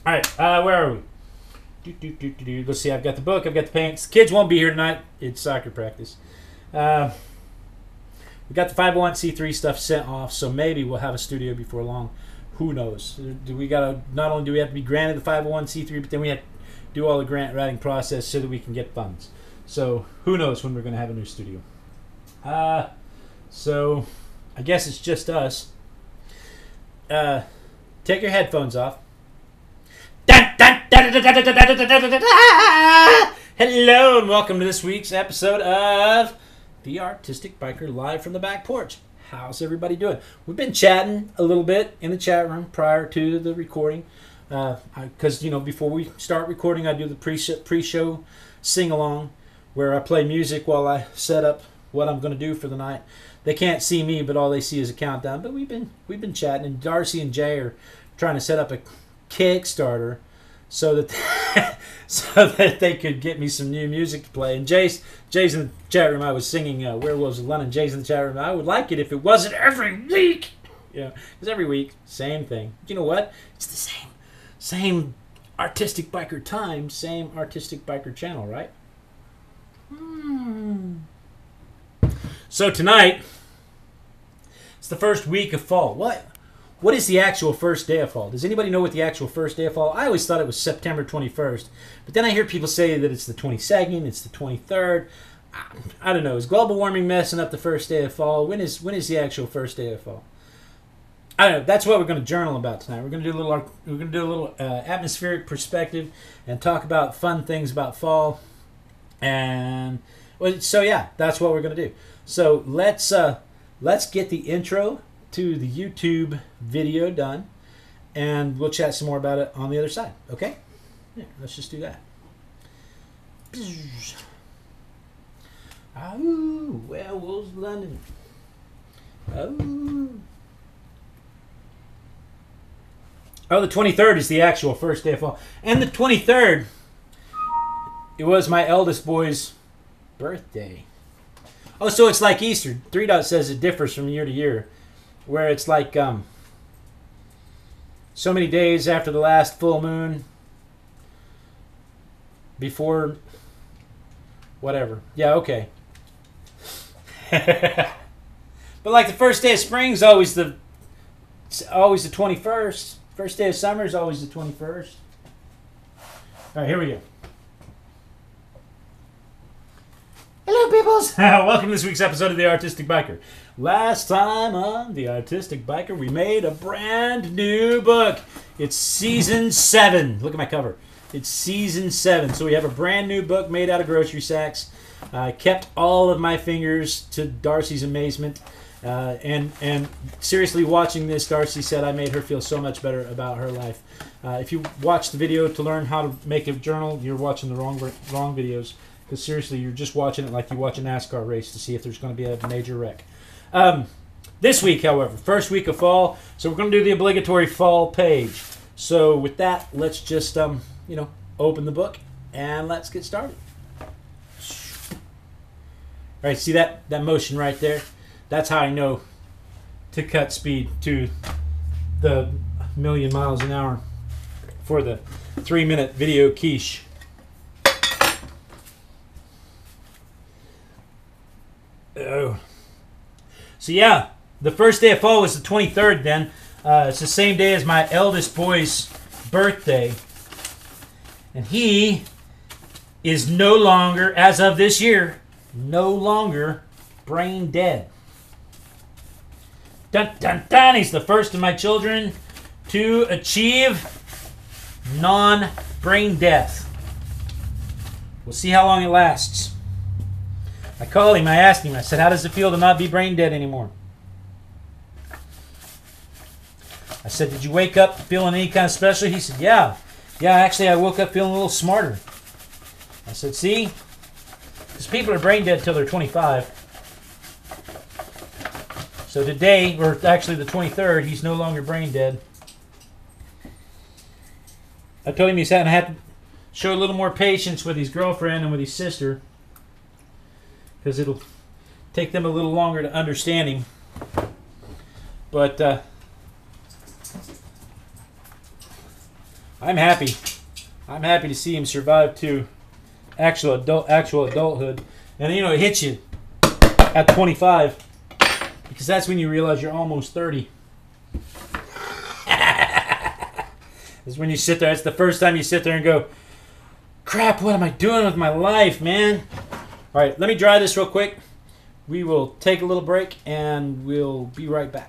All right, where are we? Let's see. I've got the book. I've got the paints. The kids won't be here tonight. It's soccer practice. We got the 501c3 stuff sent off, so maybe we'll have a studio before long. Who knows? We gotta not only do we have to be granted the 501c3, but then we have to do all the grant writing process so that we can get funds. So who knows when we're going to have a new studio? So I guess it's just us. Take your headphones off. Hello and welcome to this week's episode of The Artistic Biker live from the back porch. How's everybody doing? We've been chatting a little bit in the chat room prior to the recording. Because, before we start recording, I do the pre-show sing-along where I play music while I set up what I'm going to do for the night. They can't see me, but all they see is a countdown. But we've been chatting, and Darcy and Jay are trying to set up a Kickstarter so that they could get me some new music to play. And Jay's in the chat room. I was singing Werewolves of London. Jay's in the chat room. I would like it if it wasn't every week. Because every week, same thing. You know what? It's the same Artistic Biker time, same Artistic Biker channel, right? So tonight, it's the first week of fall. What is the actual first day of fall? Does anybody know what the actual first day of fall? I always thought it was September 21st. But then I hear people say that it's the 22nd, it's the 23rd. I don't know. Is global warming messing up the first day of fall? When is the actual first day of fall? I don't know. That's what we're going to journal about tonight. We're going to do a little atmospheric perspective and talk about fun things about fall. And so yeah, that's what we're going to do. So let's get the intro to the YouTube video done, and we'll chat some more about it on the other side. Okay? Yeah, let's just do that. Oh, Werewolves London. Oh, the 23rd is the actual first day of fall. And the 23rd, it was my eldest boy's birthday. Oh, so it's like Easter. 3 Dot says it differs from year to year, where it's like so many days after the last full moon, before whatever. Yeah, okay. But like the first day of spring is always the 21st. First day of summer is always the 21st. All right, here we go. Hello, peoples! Welcome to this week's episode of The Artistic Biker. Last time on The Artistic Biker, we made a brand new book. It's Season 7. Look at my cover. It's Season 7. So we have a brand new book made out of grocery sacks. I kept all of my fingers to Darcy's amazement. And seriously, watching this, Darcy said I made her feel so much better about her life. If you watch the video to learn how to make a journal, you're watching the wrong videos. Because seriously, you're just watching it like you watch a NASCAR race to see if there's going to be a major wreck. This week, however, first week of fall, so we're going to do the obligatory fall page. So with that, let's just, open the book and let's get started. All right, see that motion right there? That's how I know to cut speed to the 1,000,000 miles an hour for the 3-minute video quiche. Oh. So yeah, the first day of fall was the 23rd then. It's the same day as my eldest boy's birthday. And he is no longer, as of this year, no longer brain dead. Dun dun dun! He's the first of my children to achieve non-brain death. We'll see how long it lasts. I called him, I asked him, I said, how does it feel to not be brain dead anymore? I said, did you wake up feeling any kind of special? He said, yeah. Yeah, actually, I woke up feeling a little smarter. I said, see? Because people are brain dead till they're 25. So today, or actually the 23rd, he's no longer brain dead. I told him he's going to have to show a little more patience with his girlfriend and with his sister, because it'll take them a little longer to understand him. But I'm happy. I'm happy to see him survive to actual adulthood. And you know, it hits you at 25 because that's when you realize you're almost 30. It's when you sit there. It's the first time you sit there and go, crap, what am I doing with my life, man? All right, let me dry this real quick. We will take a little break and we'll be right back.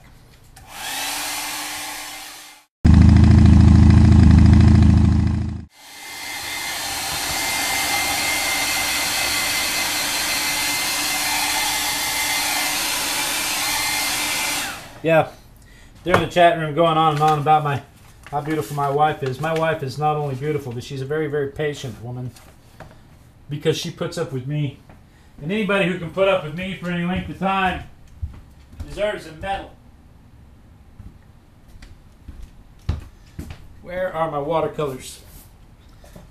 Yeah, they're in the chat room going on and on about how beautiful my wife is. My wife is not only beautiful, but she's a very, very patient woman because she puts up with me. And anybody who can put up with me for any length of time deserves a medal. Where are my watercolors?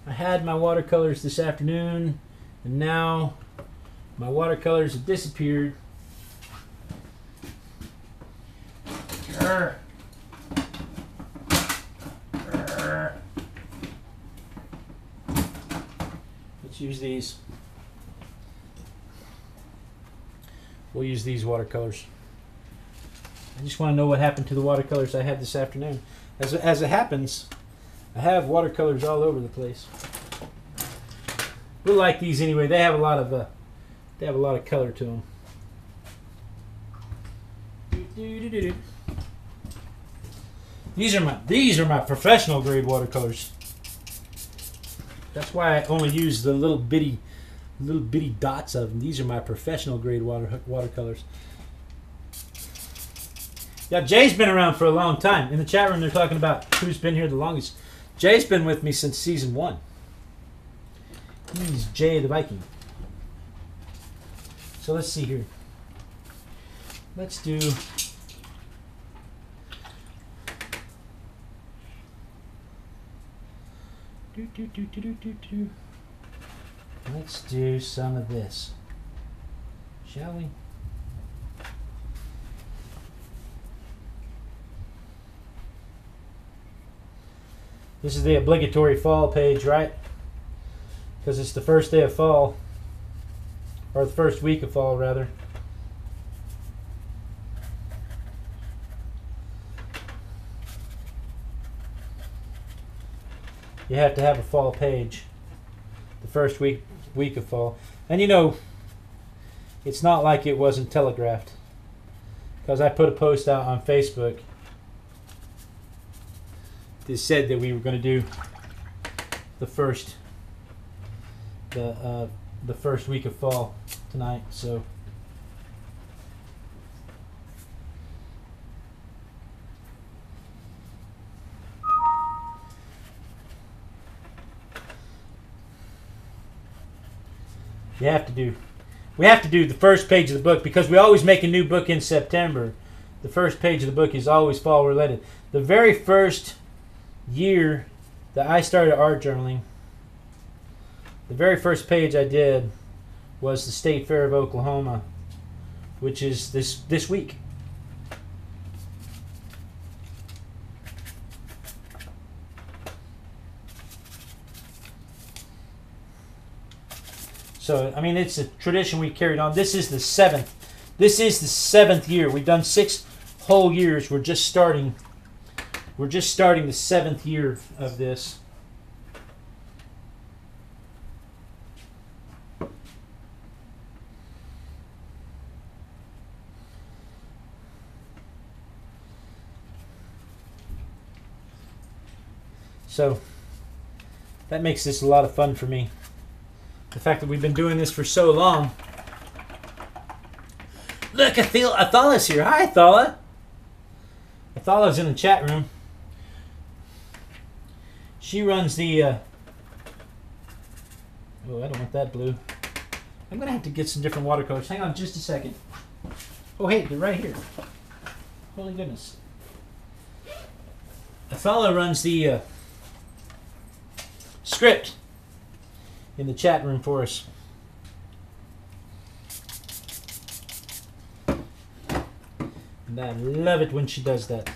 I had my watercolors this afternoon, and now my watercolors have disappeared. Grr. Grr. Let's use these. We'll use these watercolors. I just want to know what happened to the watercolors I had this afternoon. As it happens, I have watercolors all over the place. We like these anyway. They have a lot of color to them. These are my professional grade watercolors. That's why I only use the little bitty dots of them. These are my professional grade watercolors. Yeah, Jay's been around for a long time. In the chat room, they're talking about who's been here the longest. Jay's been with me since season 1. He's Jay the Viking. So let's see here. Let's do... Let's do some of this, shall we? This is the obligatory fall page, right? Because it's the first day of fall, or the first week of fall, rather. You have to have a fall page the first week of fall. And you know, it's not like it wasn't telegraphed, because I put a post out on Facebook that said that we were going to do the first week of fall tonight. So we have to do the first page of the book, because we always make a new book in September. The first page of the book is always fall related. The very first year that I started art journaling, the very first page I did was the State Fair of Oklahoma, which is this week. So, I mean, it's a tradition we carried on. This is the seventh. This is the 7th year. We've done 6 whole years. We're just starting the 7th year of this. So, that makes this a lot of fun for me. The fact that we've been doing this for so long. Look, Athala's here. Hi, Athala. Athala's in the chat room. She runs the... Oh, I don't want that blue. I'm going to have to get some different watercolors. Hang on just a second. Oh, hey, they're right here. Holy goodness. Athala runs the script in the chat room for us. And I love it when she does that.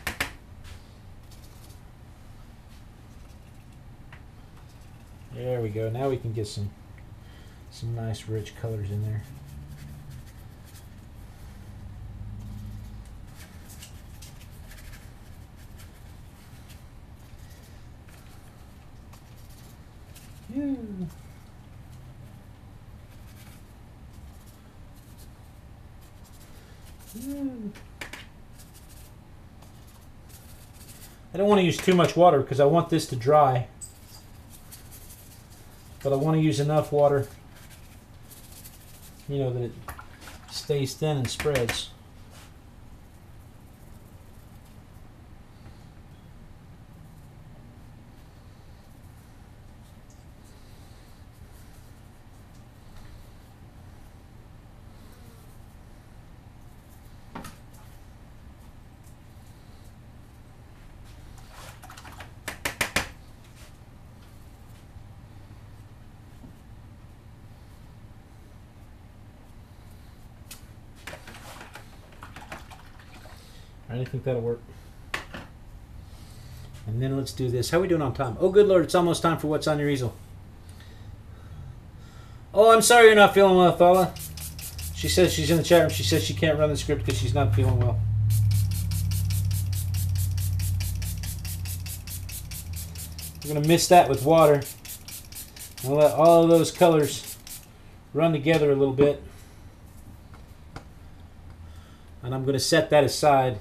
There we go. Now we can get some nice rich colors in there. Ew. Ew. I don't want to use too much water because I want this to dry. But I want to use enough water, you know, that it stays thin and spreads. I think that'll work. And then let's do this. How are we doing on time? Oh, good Lord, it's almost time for what's on your easel. Oh, I'm sorry you're not feeling well, fella. She says she's in the chat room. She says she can't run the script because she's not feeling well. We're going to mix that with water. And let all of those colors run together a little bit. And I'm going to set that aside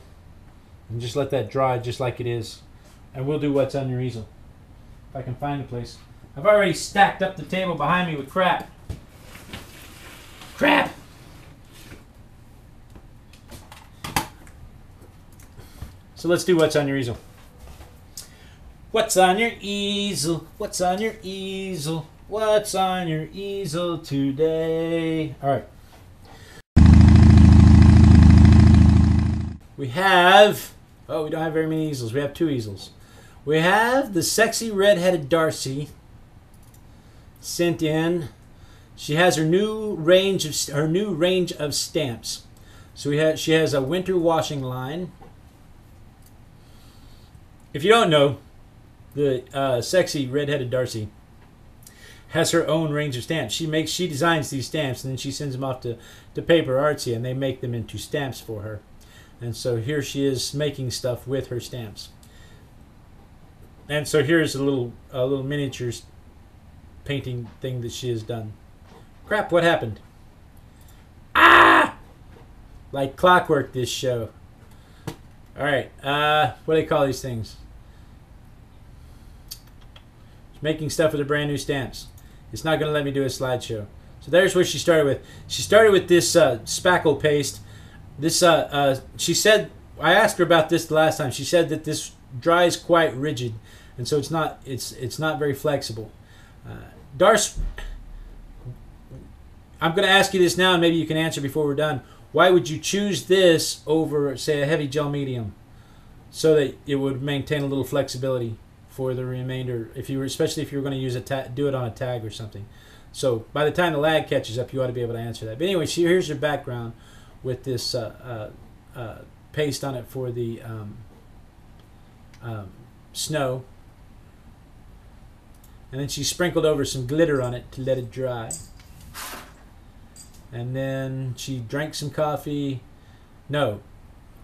and just let that dry just like it is. And we'll do what's on your easel. If I can find a place. I've already stacked up the table behind me with crap. Crap! So let's do what's on your easel. What's on your easel? What's on your easel? What's on your easel today? All right. We have, oh, we don't have very many easels. We have 2 easels. We have the sexy Redheaded Darcy sent in. She has her new range of stamps. So she has a winter washing line. If you don't know, the sexy Redheaded Darcy has her own range of stamps. She designs these stamps and then she sends them off to Paper Artsy and they make them into stamps for her. And so here she is making stuff with her stamps. And so here's a little miniatures painting thing that she has done. Crap, what happened? Ah! Like clockwork, this show. Alright, what do they call these things? She's making stuff with her brand new stamps. It's not going to let me do a slideshow. So there's what she started with. She started with this spackle paste. This, she said, I asked her about this the last time. She said that this dries quite rigid, and so it's not very flexible. Darce, I'm going to ask you this now, and maybe you can answer before we're done. Why would you choose this over, say, a heavy gel medium, so that it would maintain a little flexibility for the remainder, especially if you were going to use do it on a tag or something. So by the time the lag catches up, you ought to be able to answer that. But anyway, here's your background with this paste on it for the snow. And then she sprinkled over some glitter on it to let it dry. And then she drank some coffee. No,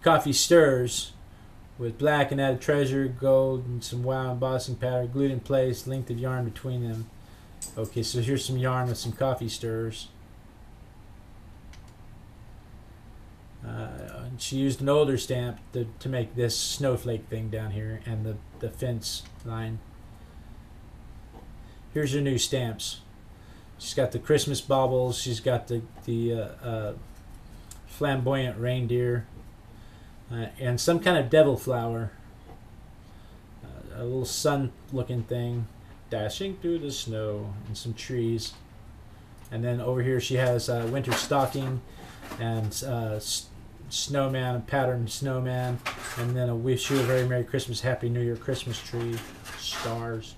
coffee stirs with black and added treasure, gold, and some wow embossing powder, glued in place, length of yarn between them. Okay, so here's some yarn with some coffee stirs. She used an older stamp to make this snowflake thing down here and the fence line. Here's her new stamps. She's got the Christmas baubles. She's got the flamboyant reindeer and some kind of devil flower. A little sun-looking thing dashing through the snow and some trees. And then over here she has a winter stocking and snowman, a patterned snowman, and then a wish you a very Merry Christmas, Happy New Year Christmas tree, stars.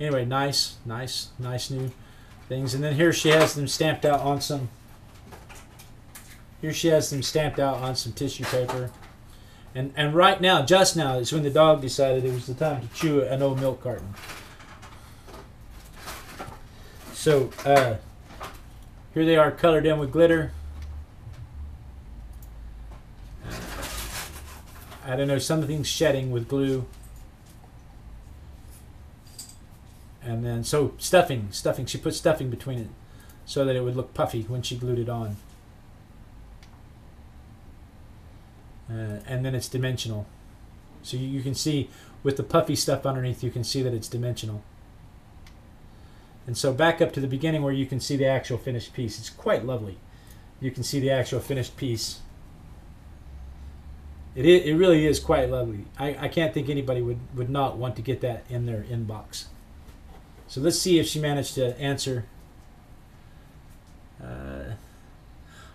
Anyway, nice new things. And then here she has them stamped out on some. Here she has them stamped out on some tissue paper. And right now, just now, is when the dog decided it was the time to chew an old milk carton. So here they are colored in with glitter. I don't know, something's shedding with glue. And then, so stuffing. She put stuffing between it so that it would look puffy when she glued it on. And then it's dimensional. So you can see with the puffy stuff underneath, you can see that it's dimensional. And so back up to the beginning where you can see the actual finished piece. It's quite lovely. You can see the actual finished piece. It really is quite lovely. I can't think anybody would not want to get that in their inbox. So let's see if she managed to answer.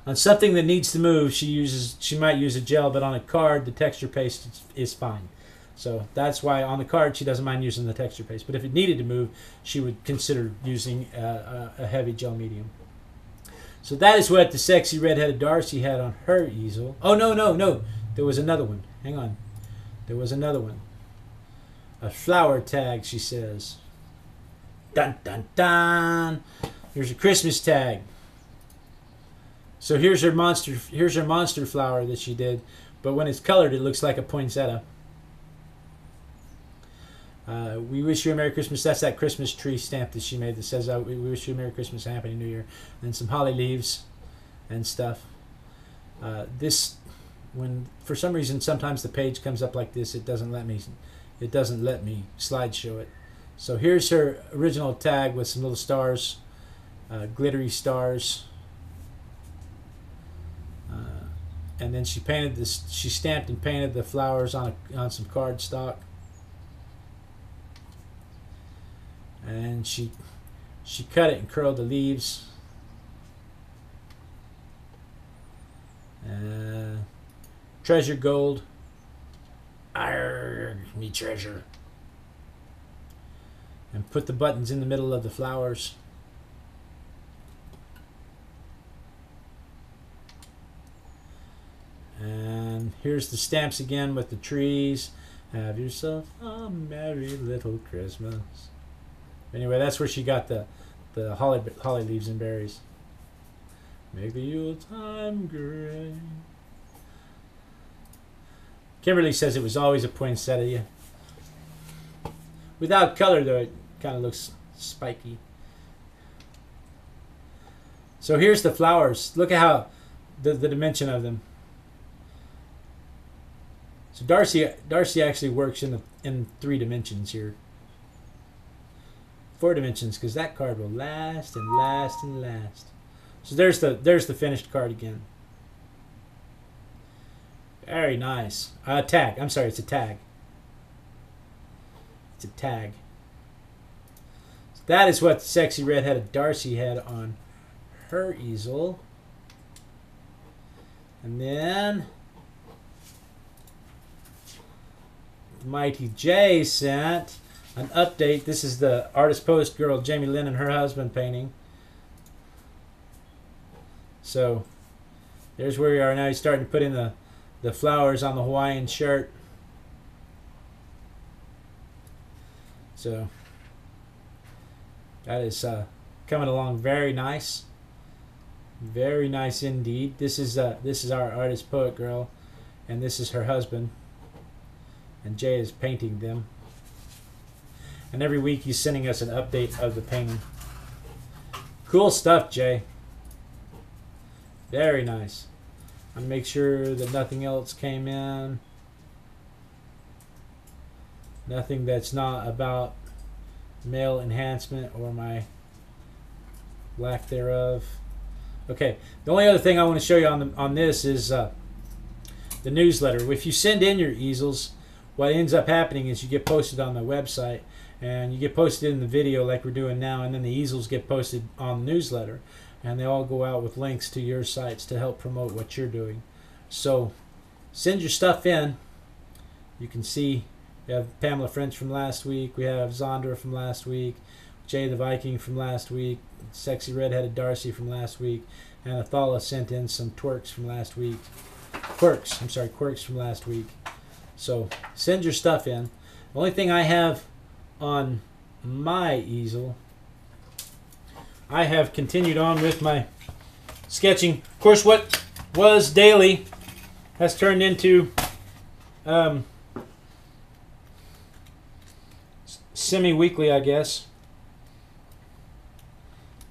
On something that needs to move, she might use a gel, but on a card, the texture paste is fine. So that's why on the card she doesn't mind using the texture paste. But if it needed to move, she would consider using a heavy gel medium. So that is what the sexy Redheaded Darcy had on her easel. Oh, no. There was another one. Hang on. There was another one. A flower tag, she says. Dun, dun, dun. Here's a Christmas tag. So here's her monster flower that she did. But when it's colored, it looks like a poinsettia. We wish you a Merry Christmas. That's that Christmas tree stamp that she made that says, we wish you a Merry Christmas and Happy New Year. And then some holly leaves and stuff. When for some reason sometimes the page comes up like this, it doesn't let me slideshow it. So here's her original tag with some little stars, glittery stars. And then she painted this. She stamped and painted the flowers on some cardstock. And she cut it and curled the leaves. Treasure gold. Arrgh, me treasure. And put the buttons in the middle of the flowers. And here's the stamps again with the trees. Have yourself a merry little Christmas. Anyway, that's where she got the holly leaves and berries. Make the Yuletime great. Kimberly says it was always a poinsettia. Without color, though, it kind of looks spiky. So here's the flowers. Look at how the dimension of them. So Darcy actually works in 3 dimensions here. 4 dimensions, because that card will last and last and last. So there's the finished card again. Very nice. Tag. I'm sorry, it's a tag. It's a tag. So that is what sexy Redheaded Darcy had on her easel. And then Mighty J sent an update. This is the artist post girl Jamie Lynne and her husband painting. So there's where we are now. He's starting to put in the flowers on the Hawaiian shirt. So that is coming along very nice. Very nice indeed. This is our artist poet girl, and this is her husband. And Jay is painting them. And every week he's sending us an update of the painting. Cool stuff, Jay. Very nice. I'll make sure that nothing else came in. Nothing that's not about male enhancement or my lack thereof. Okay, the only other thing I want to show you on this is the newsletter. If you send in your easels, what ends up happening is you get posted on the website, and you get posted in the video like we're doing now, and then the easels get posted on the newsletter, and they all go out with links to your sites to help promote what you're doing. So send your stuff in. You can see we have Pamela French from last week, we have Zondra from last week, Jay the Viking from last week, sexy Redheaded Darcy from last week, and Athala sent in some quirks from last week. Quirks from last week. So send your stuff in. The only thing I have on my easel I have continued on with my sketching. Of course, what was daily has turned into semi-weekly, I guess.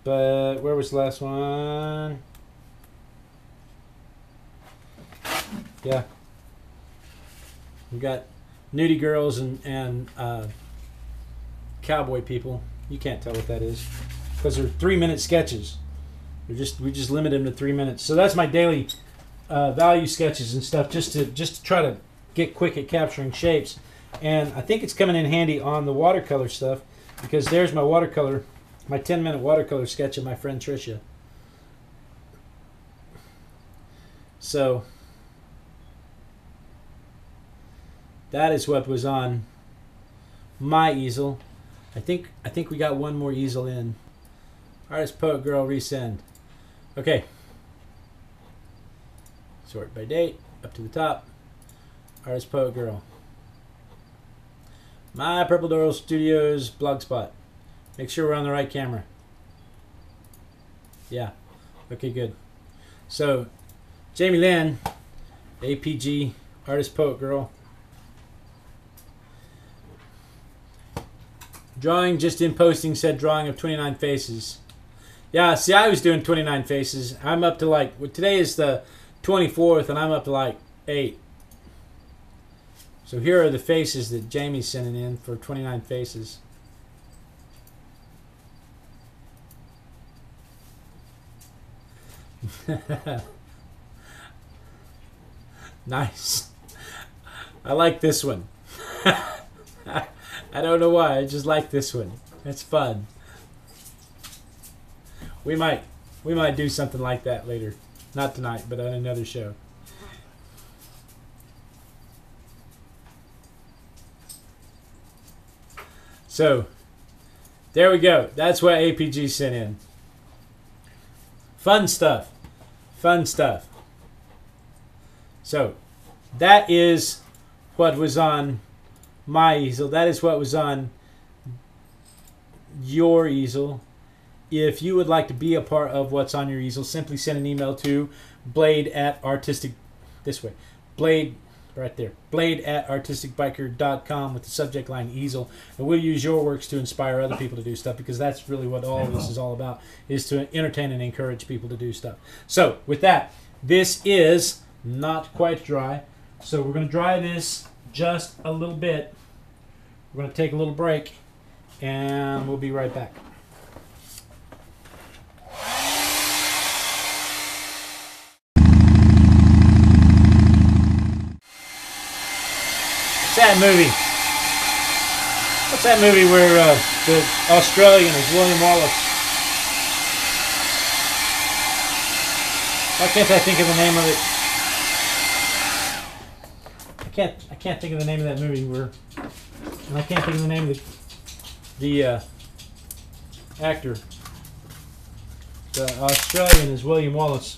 But where was the last one? Yeah. We got nudie girls and cowboy people. You can't tell what that is because they're 3-minute sketches. We just limit them to 3 minutes. So that's my daily value sketches and stuff, just to try to get quick at capturing shapes. And I think it's coming in handy on the watercolor stuff because there's my watercolor, my 10-minute watercolor sketch of my friend Tricia. So that is what was on my easel. I think we got one more easel in. Artist, poet, girl, resend. Okay. Sort by date, up to the top. Artist, poet, girl. My Purple Doral Studios blogspot. Make sure we're on the right camera. Yeah. Okay, good. So, Jamie Lynne, APG, artist, poet, girl. Drawing just in posting said drawing of 29 faces. Yeah, see, I was doing 29 faces. I'm up to like, well, today is the 24th, and I'm up to like 8. So here are the faces that Jamie's sending in for 29 faces. Nice. I like this one. I don't know why, I just like this one. It's fun. We might do something like that later. Not tonight, but on another show. So, there we go. That's what APG sent in. Fun stuff. Fun stuff. So, that is what was on my easel. That is what was on your easel. If you would like to be a part of what's on your easel, simply send an email to blade@artistic, this way, blade, right there, blade@artisticbiker.com with the subject line easel, and we'll use your works to inspire other people to do stuff, because that's really what all of this is all about, is to entertain and encourage people to do stuff. So with that, this is not quite dry, so we're going to dry this just a little bit. We're going to take a little break, and we'll be right back. What's that movie? What's that movie where the Australian is William Wallace? Why can't I think of the name of it? I can't think of the name of that movie and I can't think of the name of the actor. The Australian is William Wallace.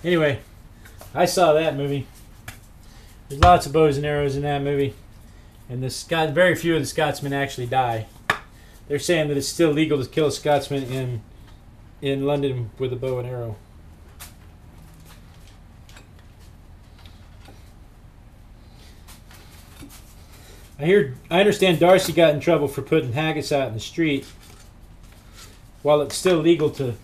Anyway, I saw that movie. There's lots of bows and arrows in that movie, and very few of the Scotsmen actually die. They're saying that it's still legal to kill a Scotsman in London with a bow and arrow. I understand Darcy got in trouble for putting haggis out in the street, while it's still legal to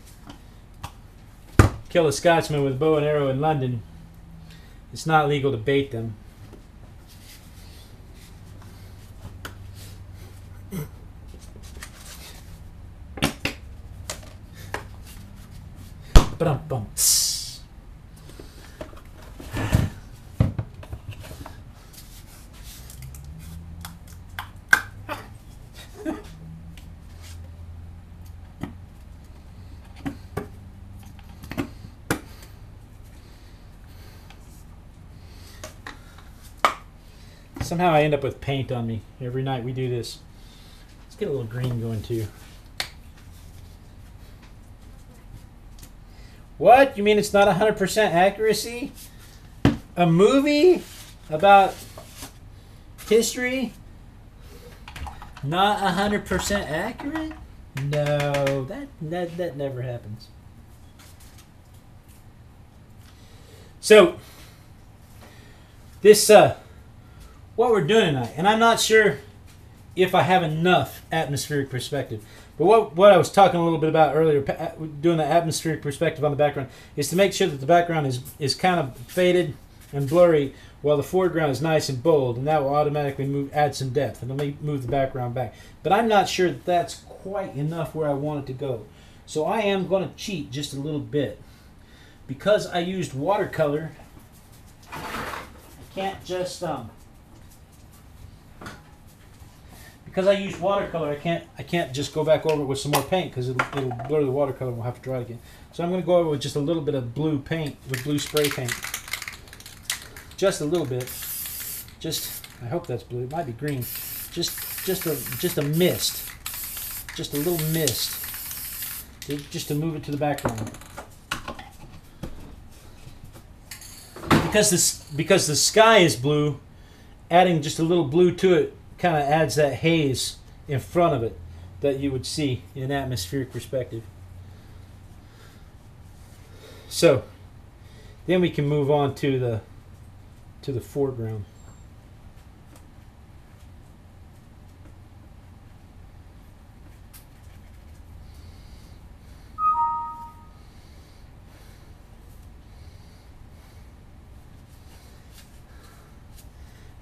kill a Scotsman with a bow and arrow in London. It's not legal to bait them. Ba-dum-bum. Somehow I end up with paint on me every night we do this. Let's get a little green going too. What? You mean it's not 100% accuracy? A movie about history? Not 100% accurate? No, that never happens. So, this, what we're doing tonight, and I'm not sure if I have enough atmospheric perspective, but what I was talking a little bit about earlier, doing the atmospheric perspective on the background, is to make sure that the background is kind of faded and blurry while the foreground is nice and bold, and that will automatically add some depth, and it'll move the background back. But I'm not sure that that's quite enough where I want it to go. So I am going to cheat just a little bit. Because I used watercolor, I can't just because I used watercolor, I can't just go back over it with some more paint because it'll blur the watercolor and we'll have to dry it again. So I'm going to go over with just a little bit of blue paint, with blue spray paint. Just a little bit. I hope that's blue. It might be green. Just a mist. Just a little mist. Just to move it to the background. Because the sky is blue, adding just a little blue to it kind of adds that haze in front of it that you would see in an atmospheric perspective. So then we can move on to the foreground.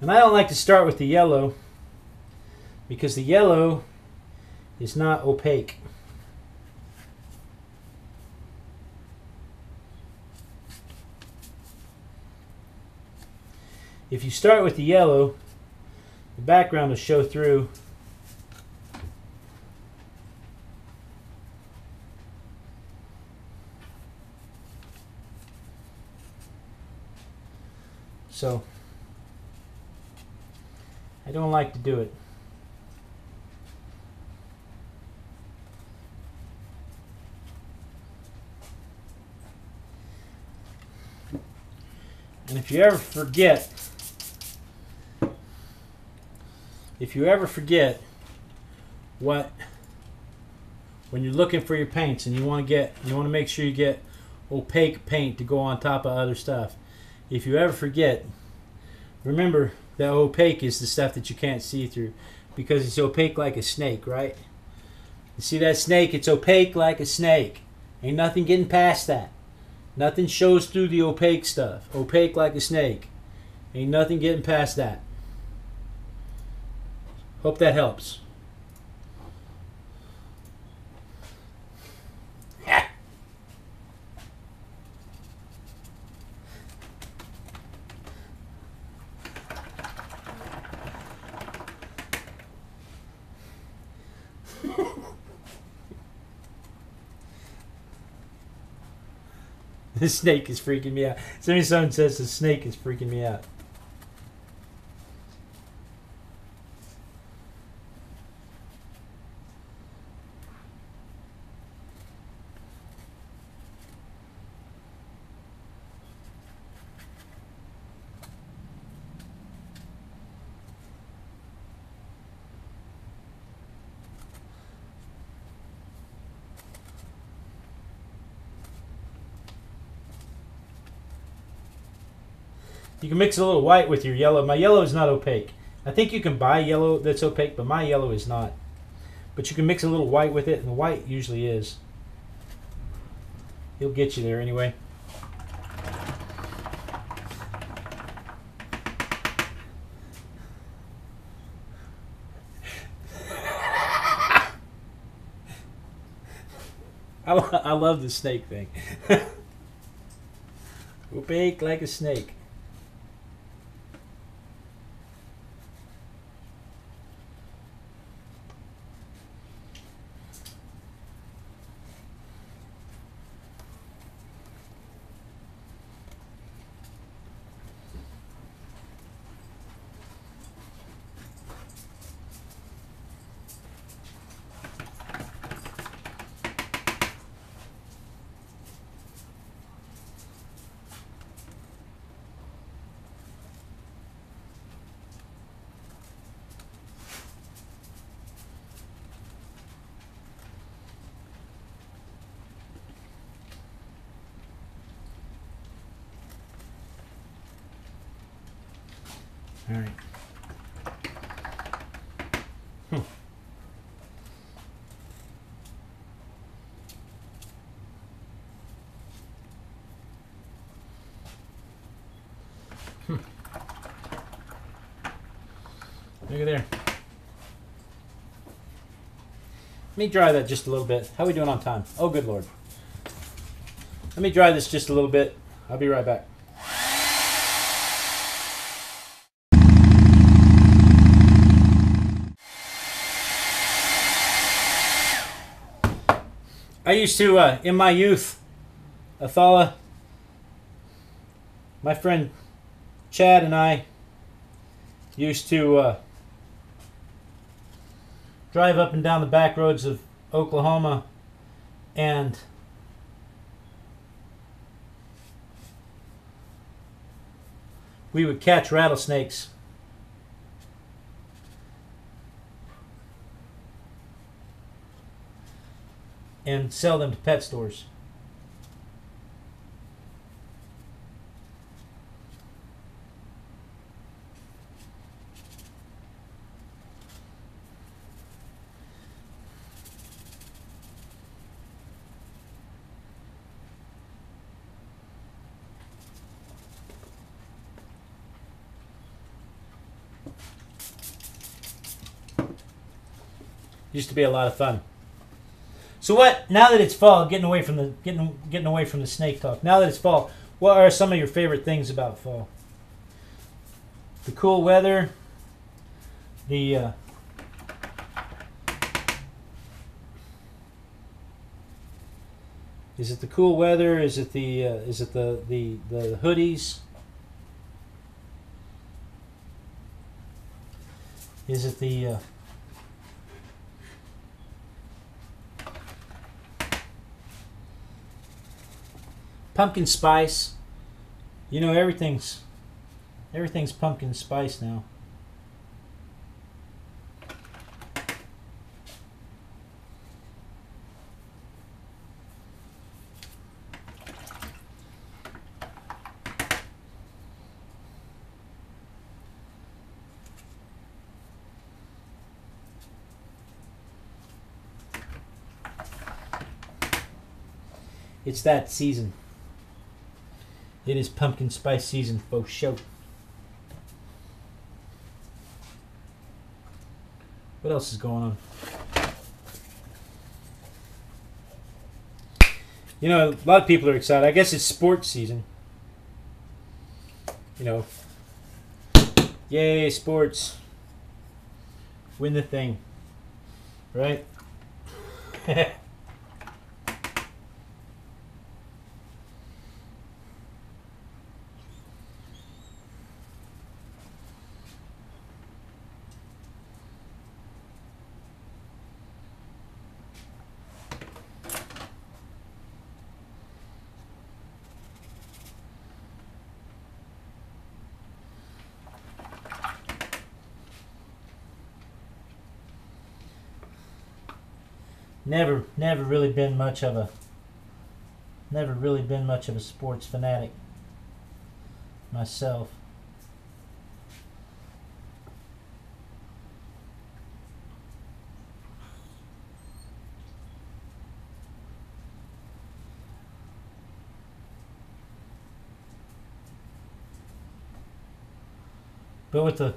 And I don't like to start with the yellow because the yellow is not opaque. If you start with the yellow, the background will show through. So I don't like to do it. And if you ever forget what, when you're looking for your paints and you want to make sure you get opaque paint to go on top of other stuff. If you ever forget, remember that opaque is the stuff that you can't see through because it's opaque like a snake, right? You see that snake? It's opaque like a snake. Ain't nothing getting past that. Nothing shows through the opaque stuff. Opaque like a snake. Ain't nothing getting past that. Hope that helps. The snake is freaking me out. Someone says the snake is freaking me out. You can mix a little white with your yellow. My yellow is not opaque. I think you can buy yellow that's opaque, but my yellow is not. But you can mix a little white with it, and the white usually is. He'll get you there anyway. I love the snake thing. Opaque like a snake. All right. Look at there. Let me dry that just a little bit. How are we doing on time? Oh, good Lord. Let me dry this just a little bit. I'll be right back. I used to, in my youth, a fella, my friend Chad and I used to drive up and down the back roads of Oklahoma, and we would catch rattlesnakes. And sell them to pet stores. Used to be a lot of fun. So what? Now that it's fall, getting away from the snake talk. Now that it's fall, what are some of your favorite things about fall? The cool weather. The is it the cool weather? Is it the hoodies? Is it the pumpkin spice? You know, everything's pumpkin spice now. It's that season. It is pumpkin spice season for sure. What else is going on? You know, a lot of people are excited. I guess it's sports season. You know, yay, sports. Win the thing. Right? Never really been much of a sports fanatic myself. But with the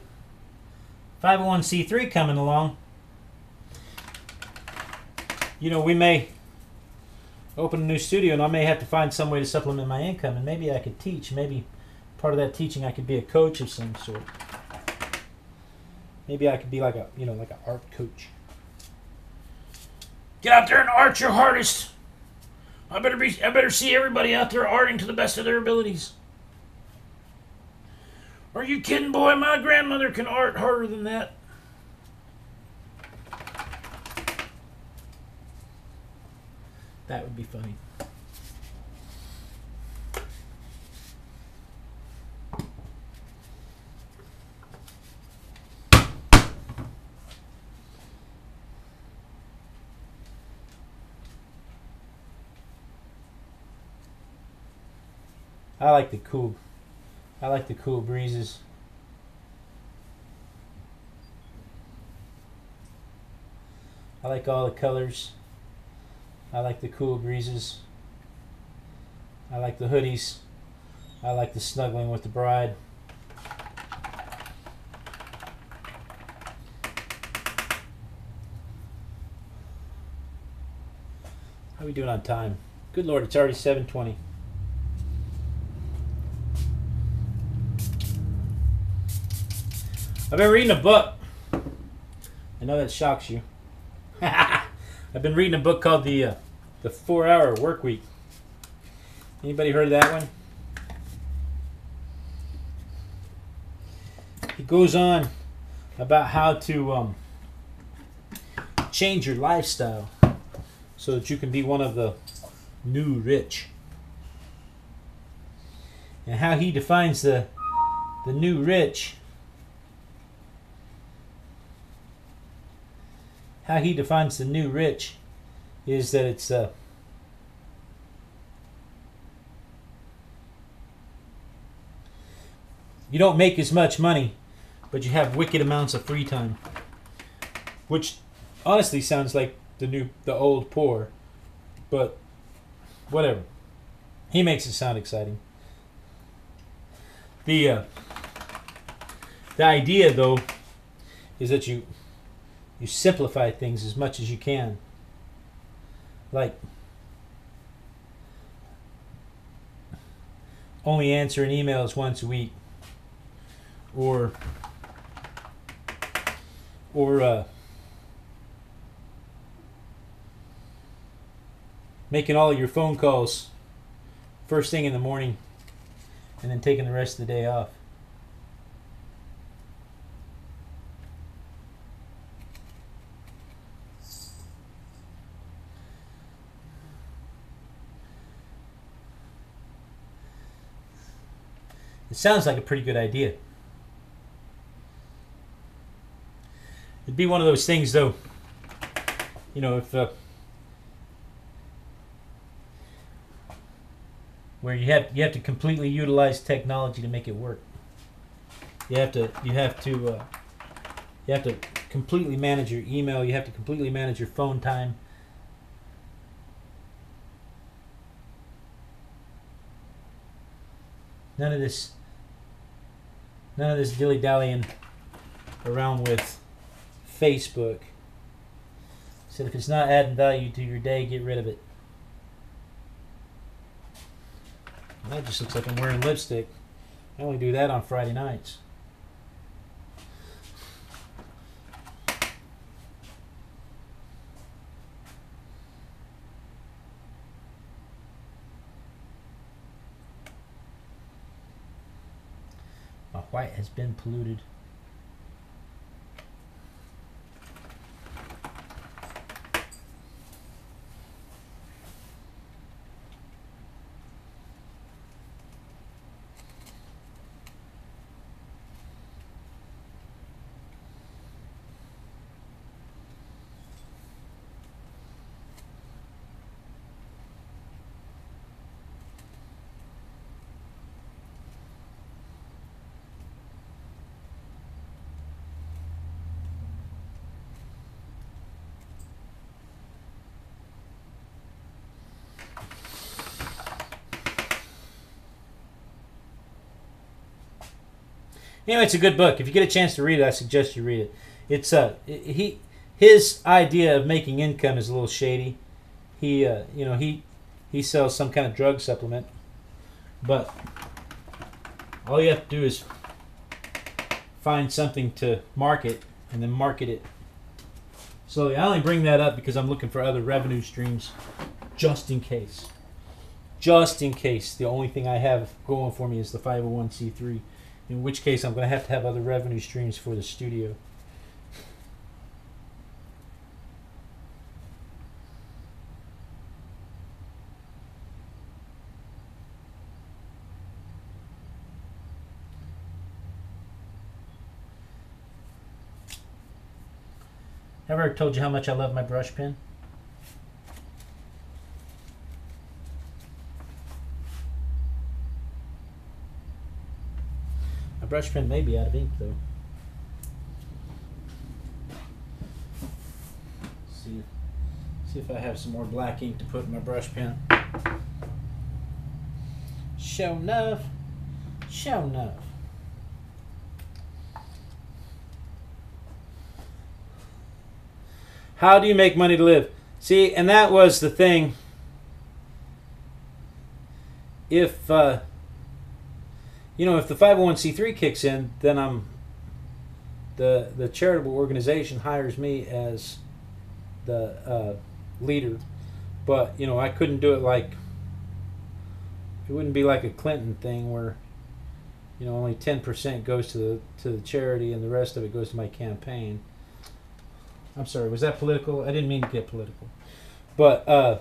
501c3 coming along, you know, we may open a new studio and I may have to find some way to supplement my income, and maybe I could teach. Maybe part of that teaching I could be a coach of some sort. Maybe I could be like a, you know, like an art coach. Get out there and art your hardest. I better see everybody out there arting to the best of their abilities. Are you kidding, boy? My grandmother can art harder than that. That would be funny. I like the cool breezes. I like all the colors. I like the cool breezes. I like the hoodies. I like the snuggling with the bride. How are we doing on time? Good Lord, it's already 7:20. I've been reading a book. I know that shocks you. I've been reading a book called the 4-Hour Work Week. Anybody heard of that one? It goes on about how to change your lifestyle so that you can be one of the new rich. And how he defines the new rich. How he defines the new rich is that it's you don't make as much money, but you have wicked amounts of free time, which honestly sounds like the old poor, but whatever. He makes it sound exciting. The idea, though, is that you simplify things as much as you can. Like only answering emails once a week, or making all of your phone calls first thing in the morning and then taking the rest of the day off. It sounds like a pretty good idea. It'd be one of those things, though, you know, if where you have to completely utilize technology to make it work. You have to completely manage your email. You have to completely manage your phone time. None of this dilly-dallying around with Facebook. Said if it's not adding value to your day, get rid of it. That just looks like I'm wearing lipstick. I only do that on Friday nights. My white has been polluted. Anyway, it's a good book. If you get a chance to read it, I suggest you read it. It's his idea of making income is a little shady. He sells some kind of drug supplement, but all you have to do is find something to market and then market it slowly. I only bring that up because I'm looking for other revenue streams, just in case. Just in case the only thing I have going for me is the 501c3. In which case, I'm going to have other revenue streams for the studio. Ever told you how much I love my brush pen? Brush pen may be out of ink, though. Let's see if See if I have some more black ink to put in my brush pen. Show enough. Show enough. How do you make money to live? See, and that was the thing. If you know, if the 501c3 kicks in, then the charitable organization hires me as the leader. But you know, I couldn't do it like, it wouldn't be like a Clinton thing where, you know, only 10% goes to the charity and the rest of it goes to my campaign. I'm sorry, was that political? I didn't mean to get political. But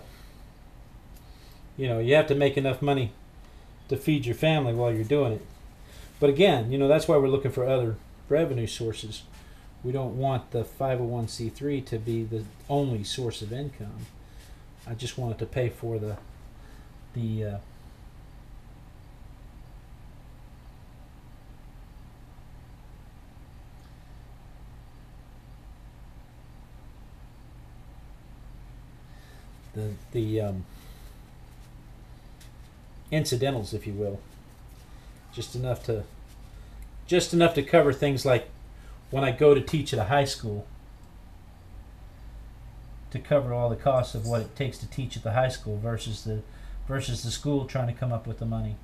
you know, you have to make enough money to feed your family while you're doing it. But again, you know, that's why we're looking for other revenue sources. We don't want the 501c3 to be the only source of income. I just want it to pay for the incidentals, if you will, just enough to cover things like when I go to teach at a high school, to cover all the costs of what it takes to teach at the high school versus the school trying to come up with the money.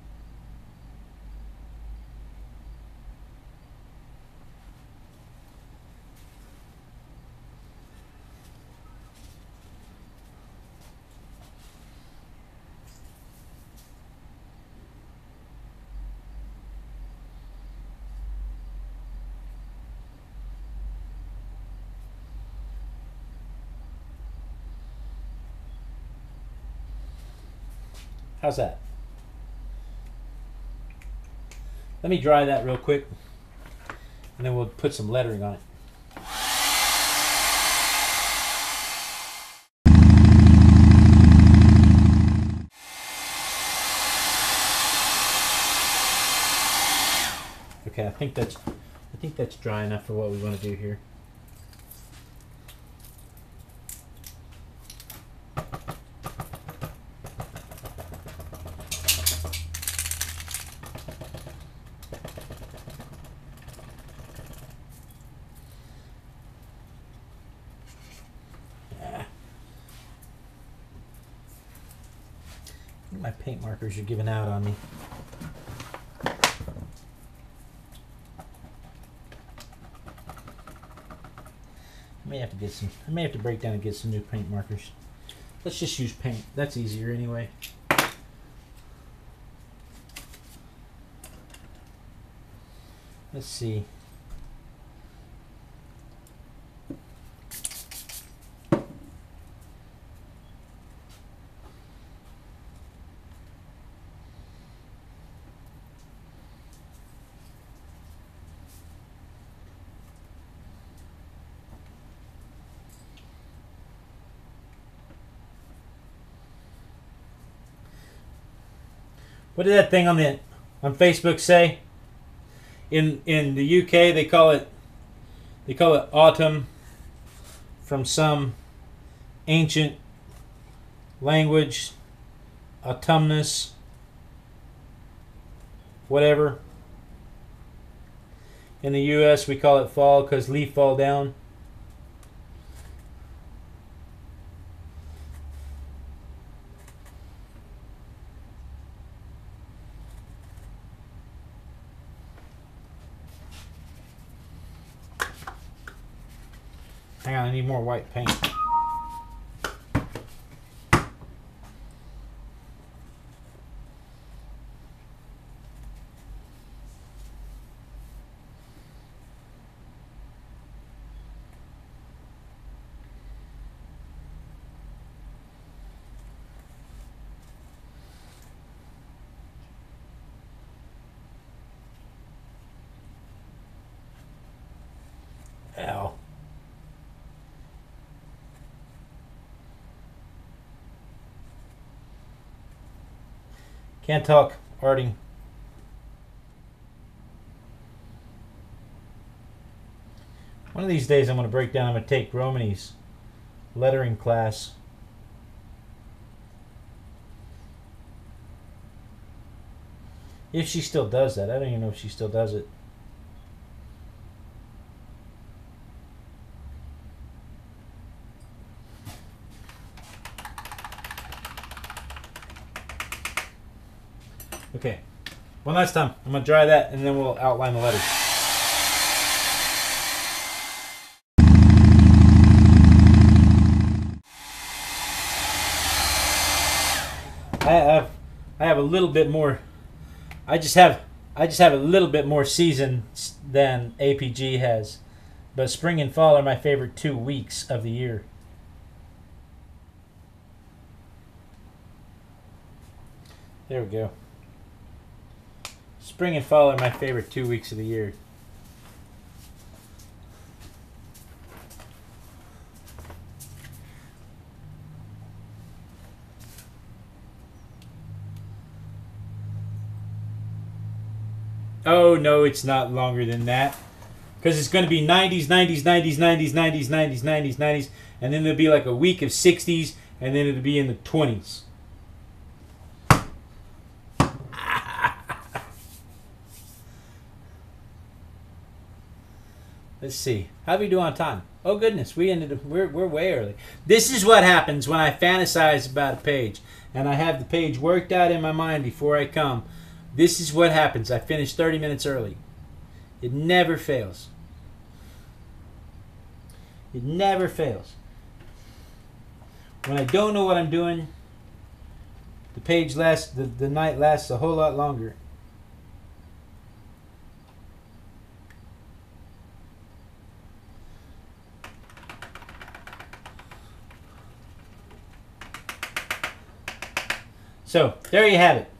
How's that? Let me dry that real quick, and then we'll put some lettering on it. Okay, I think that's dry enough for what we want to do here. My paint markers are giving out on me. I may have to break down and get some new paint markers. Let's just use paint. That's easier anyway. Let's see. What did that thing on Facebook say? In the UK they call it autumn, from some ancient language, autumnus, whatever. In the US we call it fall because leaf fall down. Hang on, I need more white paint. Ow. Can't talk, arting. One of these days I'm going to break down, I'm going to take Romany's lettering class If she still does that. I don't even know if she still does it. Okay. One last time. I'm going to dry that and then we'll outline the letters. I have a little bit more. I just have a little bit more season than APG has. But spring and fall are my favorite 2 weeks of the year. There we go. Spring and fall are my favorite 2 weeks of the year. Oh, no, it's not longer than that. Because it's going to be 90s, 90s, 90s, 90s, 90s, 90s, 90s, 90s. And then there'll be like a week of 60s. And then it'll be in the 20s. Let's see. How do we do on time? Oh, goodness. We're way early. This is what happens when I fantasize about a page. And I have the page worked out in my mind before I come. This is what happens. I finish 30 minutes early. It never fails. It never fails. When I don't know what I'm doing, the page lasts, the night lasts a whole lot longer. So, there you have it.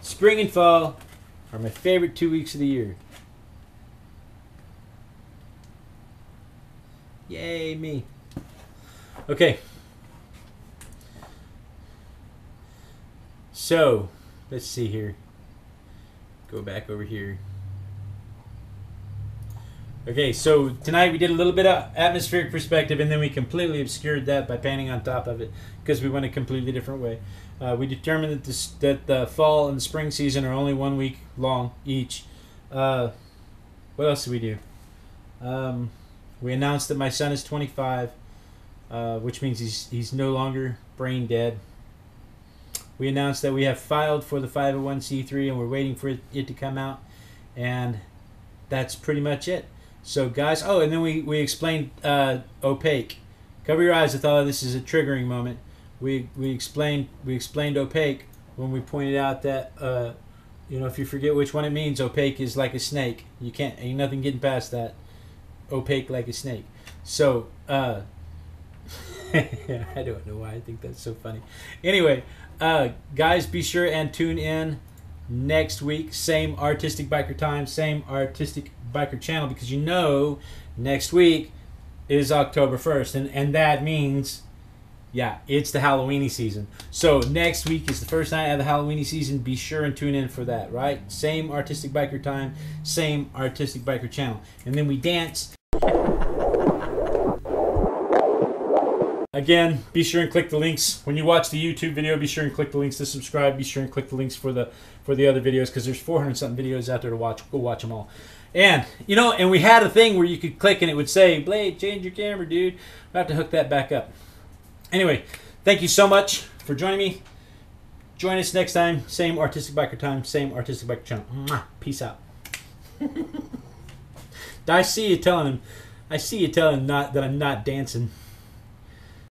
Spring and fall are my favorite 2 weeks of the year. Yay, me. Okay. So, let's see here. Go back over here. Okay, so tonight we did a little bit of atmospheric perspective, and then we completely obscured that by painting on top of it because we went a completely different way. We determined that the fall and the spring season are only 1 week long each. What else did we do? We announced that my son is 25, which means he's no longer brain dead. We announced that we have filed for the 501c3 and we're waiting for it to come out, and that's pretty much it. So guys, oh, and then we explained opaque. Cover your eyes. I thought this is a triggering moment. We explained opaque when we pointed out that if you forget which one it means, opaque is like a snake. Ain't nothing getting past that. Opaque like a snake. So I don't know why I think that's so funny. Anyway, guys, be sure and tune in next week. Same Artistic Biker time, same Artistic Biker channel, because next week is October 1st, and that means, yeah, it's the Halloweeny season. So next week is the first night of the Halloweeny season. Be sure and tune in for that, right? Same Artistic Biker time, same Artistic Biker channel. And then we dance. Again, be sure and click the links. When you watch the YouTube video, be sure and click the links to subscribe. Be sure and click the links for the other videos, because there's 400-something videos out there to watch. Go watch them all. And, and we had a thing where you could click and it would say, Blade, change your camera, dude. We'll have to hook that back up. Anyway, thank you so much for joining me. Join us next time. Same Artistic Biker time, same Artistic Biker channel. Mwah. Peace out. I see you telling him that I'm not dancing.